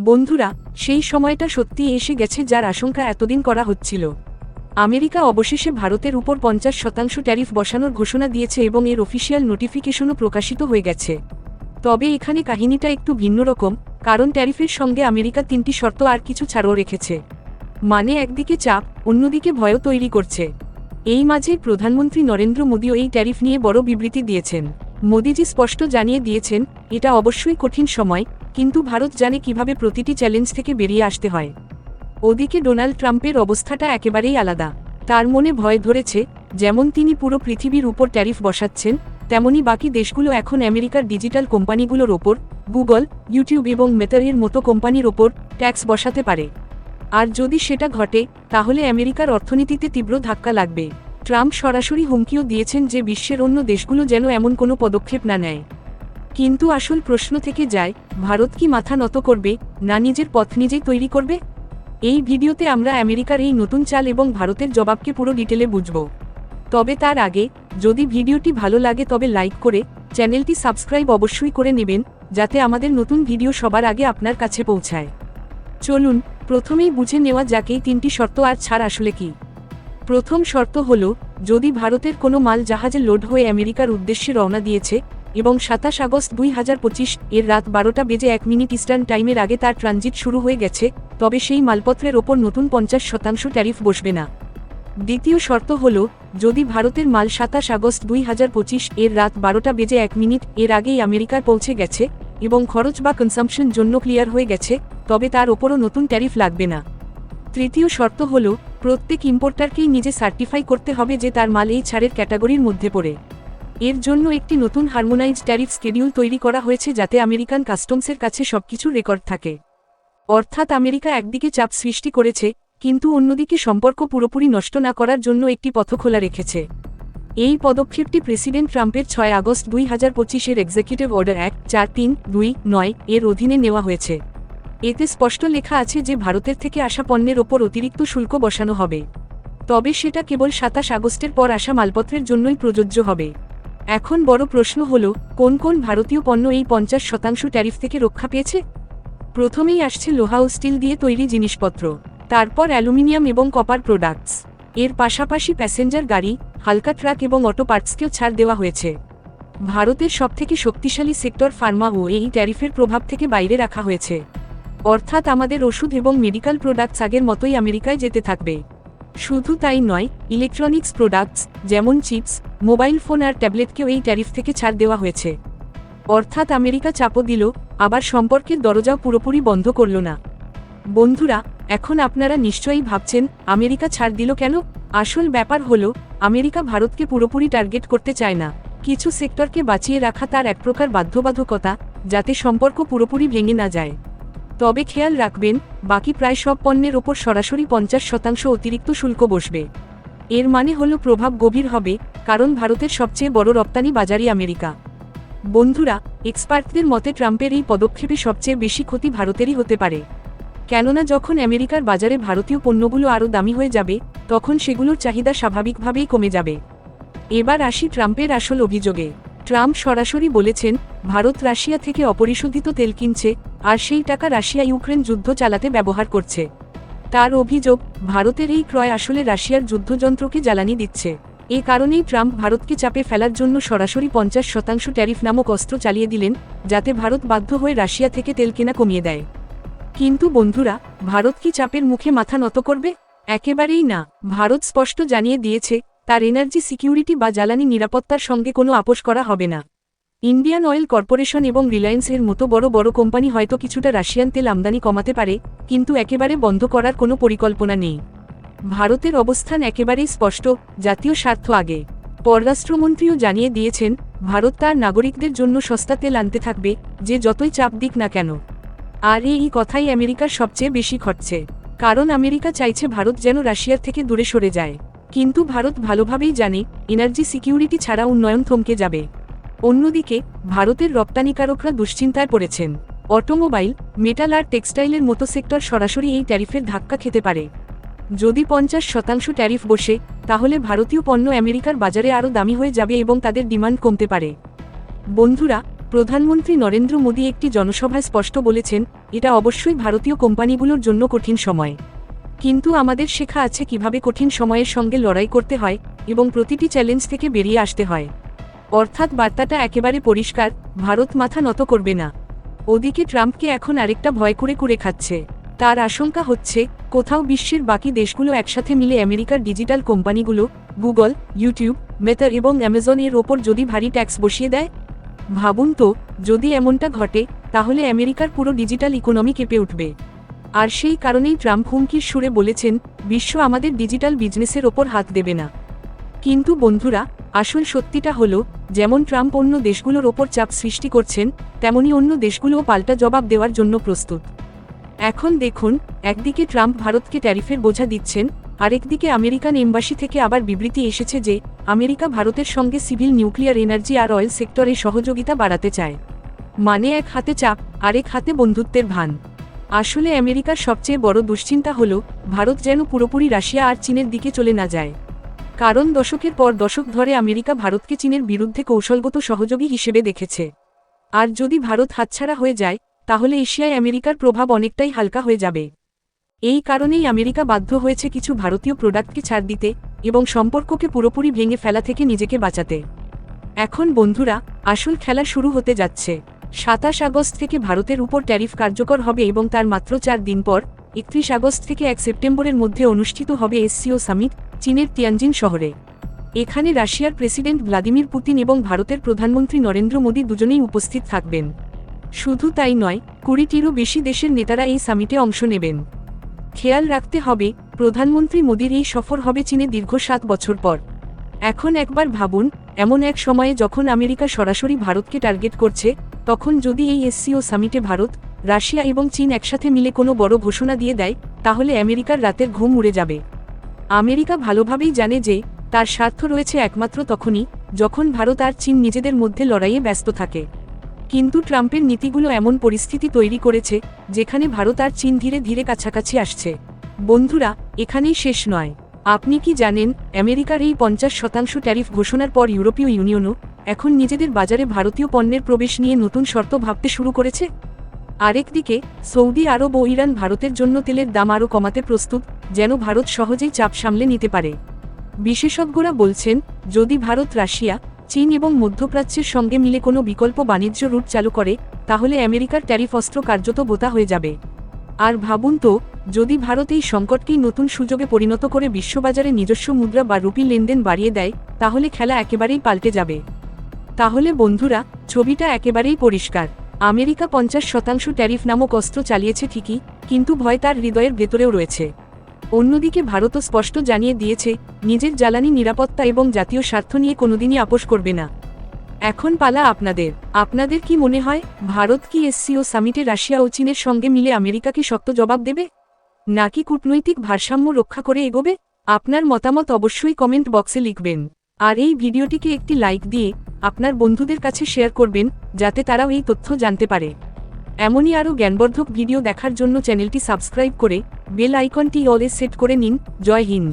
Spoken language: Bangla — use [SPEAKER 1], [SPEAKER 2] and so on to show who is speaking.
[SPEAKER 1] বন্ধুরা, সেই সময়টা সত্যি এসে গেছে যার আশঙ্কা এতদিন করা হচ্ছিল। আমেরিকা অবশেষে ভারতের উপর 50% ট্যারিফ বসানোর ঘোষণা দিয়েছে এবং এর অফিসিয়াল নোটিফিকেশনও প্রকাশিত হয়ে গেছে। তবে এখানে কাহিনীটা একটু ভিন্ন রকম, কারণ ট্যারিফের সঙ্গে আমেরিকা 3টি শর্ত আর কিছু ছাড়ও রেখেছে। মানে একদিকে চাপ, অন্যদিকে ভয়ও তৈরি করছে। এই মাঝেই প্রধানমন্ত্রী নরেন্দ্র মোদীও এই ট্যারিফ নিয়ে বড় বিবৃতি দিয়েছেন। মোদীজি স্পষ্ট জানিয়ে দিয়েছেন, এটা অবশ্যই কঠিন সময়, কিন্তু ভারত জানে কিভাবে প্রতিটি চ্যালেঞ্জ থেকে বেরিয়ে আসতে হয়। ওদিকে ডোনাল্ড ট্রাম্পের অবস্থাটা একেবারেই আলাদা। তার মনে ভয় ধরেছে, যেমন তিনি পুরো পৃথিবীর উপর ট্যারিফ বসাচ্ছেন, তেমনি বাকি দেশগুলো এখন আমেরিকার ডিজিটাল কোম্পানিগুলোর ওপর, গুগল, ইউটিউব এবং মেটার মতো কোম্পানির ওপর ট্যাক্স বসাতে পারে। আর যদি সেটা ঘটে, তাহলে আমেরিকার অর্থনীতিতে তীব্র ধাক্কা লাগবে। ট্রাম্প সরাসরি হুমকিও দিয়েছেন যে বিশ্বের অন্য দেশগুলো যেন এমন কোনো পদক্ষেপ না নেয়। কিন্তু আসল প্রশ্ন থেকে যায়, ভারত কি মাথা নত করবে, না নিজের পথ নিজেই তৈরি করবে? এই ভিডিওতে আমরা আমেরিকার এই নতুন চাল এবং ভারতের জবাবকে পুরো ডিটেলে বুঝব। তবে তার আগে, যদি ভিডিওটি ভালো লাগে তবে লাইক করে চ্যানেলটি সাবস্ক্রাইব অবশ্যই করে নেবেন, যাতে আমাদের নতুন ভিডিও সবার আগে আপনার কাছে পৌঁছায়। চলুন প্রথমেই বুঝে নেওয়া যাক এই 3টি শর্ত আর ছাড় আসলে কি। প্রথম শর্ত হল, যদি ভারতের কোনো মাল জাহাজে লোড হয়ে আমেরিকার উদ্দেশ্যে রওনা দিয়েছে এবং 27 আগস্ট 2025 এর রাত 12:01 ইস্টার্ন টাইমের আগে তার ট্রানজিট শুরু হয়ে গেছে, তবে সেই মালপত্রের ওপর নতুন 50% ট্যারিফ বসবে না। দ্বিতীয় শর্ত হল, যদি ভারতের মাল 27 আগস্ট 2025 এর রাত 12:01 এর আগেই আমেরিকায় পৌঁছে গেছে এবং খরচ বা কনসাম্পশন জন্য ক্লিয়ার হয়ে গেছে, তবে তার ওপরও নতুন ট্যারিফ লাগবে না। তৃতীয় শর্ত হল, প্রত্যেক ইম্পোর্টারকেই নিজে সার্টিফাই করতে হবে যে তার মাল এই ছাড়ের ক্যাটাগরির মধ্যে পড়ে। এর জন্য একটি নতুন হারমোনাইজড ট্যারিফ শিডিউল তৈরি করা হয়েছে, যাতে আমেরিকান কাস্টমসের কাছে সবকিছুর রেকর্ড থাকে। অর্থাৎ আমেরিকা একদিকে চাপ সৃষ্টি করেছে, কিন্তু অন্যদিকে সম্পর্ক পুরোপুরি নষ্ট না করার জন্য একটি পথ খোলা রেখেছে। এই পদক্ষেপটি প্রেসিডেন্ট ট্রাম্পের 6 আগস্ট 2025 এর এক্সিকিউটিভ অর্ডার 14329 এর অধীনে নেওয়া হয়েছে। এতে স্পষ্ট লেখা আছে যে ভারতের থেকে আসা পণ্যের ওপর অতিরিক্ত শুল্ক বসানো হবে, তবে সেটা কেবল 27 আগস্টের পর আসা মালপত্রের জন্যই প্রযোজ্য হবে। এখন বড় প্রশ্ন হল, কোন কোন ভারতীয় পণ্য এই 50% ট্যারিফ থেকে রক্ষা পেয়েছে? প্রথমেই আসছে লোহা ও স্টিল দিয়ে তৈরি জিনিসপত্র, তারপর অ্যালুমিনিয়াম এবং কপার প্রোডাক্টস। এর পাশাপাশি প্যাসেঞ্জার গাড়ি, হালকা ট্রাক এবং অটো পার্টসকেও ছাড় দেওয়া হয়েছে। ভারতের সবথেকে শক্তিশালী সেক্টর ফার্মা ও এই ট্যারিফের প্রভাব থেকে বাইরে রাখা হয়েছে। অর্থাৎ আমাদের ওষুধ এবং মেডিকেল প্রোডাক্টস আগের মতোই আমেরিকায় যেতে থাকবে। শুধু তাই নয়, ইলেকট্রনিক্স প্রোডাক্টস যেমন চিপস, মোবাইল ফোন আর ট্যাবলেটকেও এই ট্যারিফ থেকে ছাড় দেওয়া হয়েছে। অর্থাৎ আমেরিকা চাপও দিল, আবার সম্পর্কের দরজাও পুরোপুরি বন্ধ করল না। বন্ধুরা, এখন আপনারা নিশ্চয়ই ভাবছেন, আমেরিকা ছাড় দিল কেন? আসল ব্যাপার হলো, আমেরিকা ভারতকে পুরোপুরি টার্গেট করতে চায় না। কিছু সেক্টরকে বাঁচিয়ে রাখা তার এক প্রকার বাধ্যবাধকতা, যাতে সম্পর্ক পুরোপুরি ভেঙে না যায়। তবে খেয়াল রাখবেন, বাকি প্রায় সব পণ্যের ওপর সরাসরি 50% অতিরিক্ত শুল্ক বসবে। এর মানে হলো প্রভাব গভীর হবে, কারণ ভারতের সবচেয়ে বড় রপ্তানি বাজারই আমেরিকা। বন্ধুরা, এক্সপার্টদের মতে ট্রাম্পের এই পদক্ষেপে সবচেয়ে বেশি ক্ষতি ভারতেরই হতে পারে। কেননা যখন আমেরিকার বাজারে ভারতীয় পণ্যগুলো আরও দামি হয়ে যাবে, তখন সেগুলোর চাহিদা স্বাভাবিকভাবেই কমে যাবে। এবার আসি ট্রাম্পের আসল অভিযোগে। ট্রাম্প সরাসরি বলেছেন, ভারত রাশিয়া থেকে অপরিশোধিত তেল কিনছে, আর সেই টাকা রাশিয়া ইউক্রেন যুদ্ধ চালাতে ব্যবহার করছে। তার অভিযোগ, ভারতের এই ক্রয় আসলে রাশিয়ার যুদ্ধযন্ত্রকে জ্বালানি দিচ্ছে। এ কারণেই ট্রাম্প ভারতকে চাপে ফেলার জন্য সরাসরি 50% ট্যারিফ নামক অস্ত্র চালিয়ে দিলেন, যাতে ভারত বাধ্য হয়ে রাশিয়া থেকে তেল কেনা কমিয়ে দেয়। কিন্তু বন্ধুরা, ভারত কি চাপের মুখে মাথা নত করবে? একেবারেই না। ভারত স্পষ্ট জানিয়ে দিয়েছে, তার এনার্জি সিকিউরিটি বা জ্বালানি নিরাপত্তার সঙ্গে কোনো আপোষ করা হবে না। ইন্ডিয়ান অয়েল কর্পোরেশন এবং রিলায়েন্স এর মতো বড় বড় কোম্পানি হয়তো কিছুটা রাশিয়ান তেল আমদানি কমাতে পারে, কিন্তু একেবারে বন্ধ করার কোনো পরিকল্পনা নেই। ভারতের অবস্থান একেবারেই স্পষ্ট, জাতীয় স্বার্থ আগে। পররাষ্ট্রমন্ত্রীও জানিয়ে দিয়েছেন, ভারত তার নাগরিকদের জন্য সস্তা তেল আনতে থাকবে, যে যতই চাপ দিক না কেন। আর এই কথাই আমেরিকার সবচেয়ে বেশি খটছে, কারণ আমেরিকা চাইছে ভারত যেন রাশিয়ার থেকে দূরে সরে যায়। কিন্তু ভারত ভালোভাবেই জানে, এনার্জি সিকিউরিটি ছাড়া উন্নয়ন থমকে যাবে। অন্যদিকে, ভারতের রপ্তানিকারকরা দুশ্চিন্তায় পড়েছেন। অটোমোবাইল, মেটাল আর টেক্সটাইলের মতো সেক্টর সরাসরি এই ট্যারিফের ধাক্কা খেতে পারে। যদি 50% ট্যারিফ বসে, তাহলে ভারতীয় পণ্য আমেরিকার বাজারে আরও দামি হয়ে যাবে এবং তাদের ডিমান্ড কমতে পারে। বন্ধুরা, প্রধানমন্ত্রী নরেন্দ্র মোদী একটি জনসভায় স্পষ্ট বলেছেন, এটা অবশ্যই ভারতীয় কোম্পানিগুলোর জন্য কঠিন সময়। কিন্তু আমাদের শেখা আছে কিভাবে কঠিন সময়ের সঙ্গে লড়াই করতে হয় এবং প্রতিটি চ্যালেঞ্জ থেকে বেরিয়ে আসতে হয়। অর্থাৎ বার্তাটা একেবারে পরিষ্কার, ভারত মাথা নত করবে না। ওদিকে ট্রাম্পকে এখন আরেকটা ভয় করে খাচ্ছে। তার আশঙ্কা হচ্ছে, কোথাও বিশ্বের বাকি দেশগুলো একসাথে মিলে আমেরিকার ডিজিটাল কোম্পানিগুলো গুগল, ইউটিউব, মেটা এবং অ্যামাজন এর ওপর যদি ভারী ট্যাক্স বসিয়ে দেয়। ভাবুন তো, যদি এমনটা ঘটে, তাহলে আমেরিকার পুরো ডিজিটাল ইকোনমি কেঁপে উঠবে। আর সেই কারণেই ট্রাম্প হুমকির সুরে বলেছেন, বিশ্ব আমাদের ডিজিটাল বিজনেসের ওপর হাত দেবে না। কিন্তু বন্ধুরা, আসল সত্যিটা হলো, যেমন ট্রাম্প অন্য দেশগুলোর ওপর চাপ সৃষ্টি করছেন, তেমনি অন্য দেশগুলোও পাল্টা জবাব দেওয়ার জন্য প্রস্তুত। এখন দেখুন, একদিকে ট্রাম্প ভারতকে ট্যারিফের বোঝা দিচ্ছেন, আরেকদিকে আমেরিকান এমবাসি থেকে আবার বিবৃতি এসেছে যে আমেরিকা ভারতের সঙ্গে সিভিল নিউক্লিয়ার এনার্জি আর অয়েল সেক্টরে সহযোগিতা বাড়াতে চায়। মানে এক হাতে চাপ, আরেক হাতে বন্ধুত্বের ভান। আসলে আমেরিকার সবচেয়ে বড় দুশ্চিন্তা হল, ভারত যেন পুরোপুরি রাশিয়া আর চীনের দিকে চলে না যায়। কারণ দশকের পর দশক ধরে আমেরিকা ভারতকে চীনের বিরুদ্ধে কৌশলগত সহযোগী হিসেবে দেখেছে। আর যদি ভারত হাতছাড়া হয়ে যায়, তাহলে এশিয়ায় আমেরিকার প্রভাব অনেকটাই হালকা হয়ে যাবে। এই কারণেই আমেরিকা বাধ্য হয়েছে কিছু ভারতীয় প্রোডাক্টকে ছাড় দিতে এবং সম্পর্ককে পুরোপুরি ভেঙে ফেলা থেকে নিজেকে বাঁচাতে। এখন বন্ধুরা, আসল খেলা শুরু হতে যাচ্ছে। 27 আগস্ট থেকে ভারতের উপর ট্যারিফ কার্যকর হবে এবং তার মাত্র 4 দিন পর 31 আগস্ট থেকে 1 সেপ্টেম্বরের মধ্যে অনুষ্ঠিত হবে এসসিও সামিট, চীনের তিয়ানজিন শহরে। এখানে রাশিয়ার প্রেসিডেন্ট ভ্লাদিমির পুতিন এবং ভারতের প্রধানমন্ত্রী নরেন্দ্র মোদী দুজনেই উপস্থিত থাকবেন। শুধু তাই নয়, 20টিরও বেশি দেশের নেতারা এই সামিটে অংশ নেবেন। খেয়াল রাখতে হবে, প্রধানমন্ত্রী মোদীর এই সফর হবে চীনে দীর্ঘ 7 বছর পর। এখন একবার ভাবুন, এমন এক সময়ে যখন আমেরিকা সরাসরি ভারতকে টার্গেট করছে, তখন যদি এই এসসিও সামিটে ভারত, রাশিয়া এবং চীন একসাথে মিলে কোনো বড় ঘোষণা দিয়ে দেয়, তাহলে আমেরিকার রাতের ঘুম উড়ে যাবে। আমেরিকা ভালোভাবেই জানে যে তার স্বার্থ রয়েছে একমাত্র তখনই, যখন ভারত আর চীন নিজেদের মধ্যে লড়াইয়ে ব্যস্ত থাকে। কিন্তু ট্রাম্পের নীতিগুলো এমন পরিস্থিতি তৈরি করেছে, যেখানে ভারত আর চীন ধীরে ধীরে কাছাকাছি আসছে। বন্ধুরা, এখানেই শেষ নয়। আপনি কি জানেন, আমেরিকার এই 50% ট্যারিফ ঘোষণার পর ইউরোপীয় ইউনিয়নও এখন নিজেদের বাজারে ভারতীয় পণ্যের প্রবেশ নিয়ে নতুন শর্ত ভাবতে শুরু করেছে। আরেকদিকে সৌদি আরব ও ইরান ভারতের জন্য তেলের দাম আরও কমাতে প্রস্তুত, যেন ভারত সহজেই চাপ সামলে নিতে পারে। বিশেষজ্ঞরা বলছেন, যদি ভারত রাশিয়া, চীন এবং মধ্যপ্রাচ্যের সঙ্গে মিলে কোনো বিকল্প বাণিজ্য রুট চালু করে, তাহলে আমেরিকার ট্যারিফ অস্ত্র কার্যত বোতা হয়ে যাবে। আর ভাবুন তো, যদি ভারত এই সংকটকেই নতুন সুযোগে পরিণত করে বিশ্ববাজারে নিজস্ব মুদ্রা বা রুপি লেনদেন বাড়িয়ে দেয়, তাহলে খেলা একেবারেই পাল্টে যাবে। তাহলে বন্ধুরা, ছবিটা একেবারেই পরিষ্কার। আমেরিকা 50% ট্যারিফ নামক অস্ত্র চালিয়েছে ঠিকই, কিন্তু ভয় তার হৃদয়ের ভেতরেও রয়েছে। অন্যদিকে ভারতও স্পষ্ট জানিয়ে দিয়েছে, নিজের জ্বালানি নিরাপত্তা এবং জাতীয় স্বার্থ নিয়ে কোনোদিনই আপোষ করবে না। এখন পালা আপনাদের। আপনাদের কি মনে হয়, ভারত কি এসসিও সামিটে রাশিয়া ও চীনের সঙ্গে মিলে আমেরিকাকে শক্ত জবাব দেবে, নাকি কূটনৈতিক ভারসাম্য রক্ষা করে এগোবে? আপনার মতামত অবশ্যই কমেন্ট বক্সে লিখবেন। আর এই ভিডিওটিকে একটি লাইক দিয়ে আপনার বন্ধুদের কাছে শেয়ার করবেন, যাতে তারাও এই তথ্য জানতে পারে। এমনই আরও জ্ঞানবর্ধক ভিডিও দেখার জন্য চ্যানেলটি সাবস্ক্রাইব করে বেল আইকনটি অলে সেট করে নিন। জয় হিন্দ।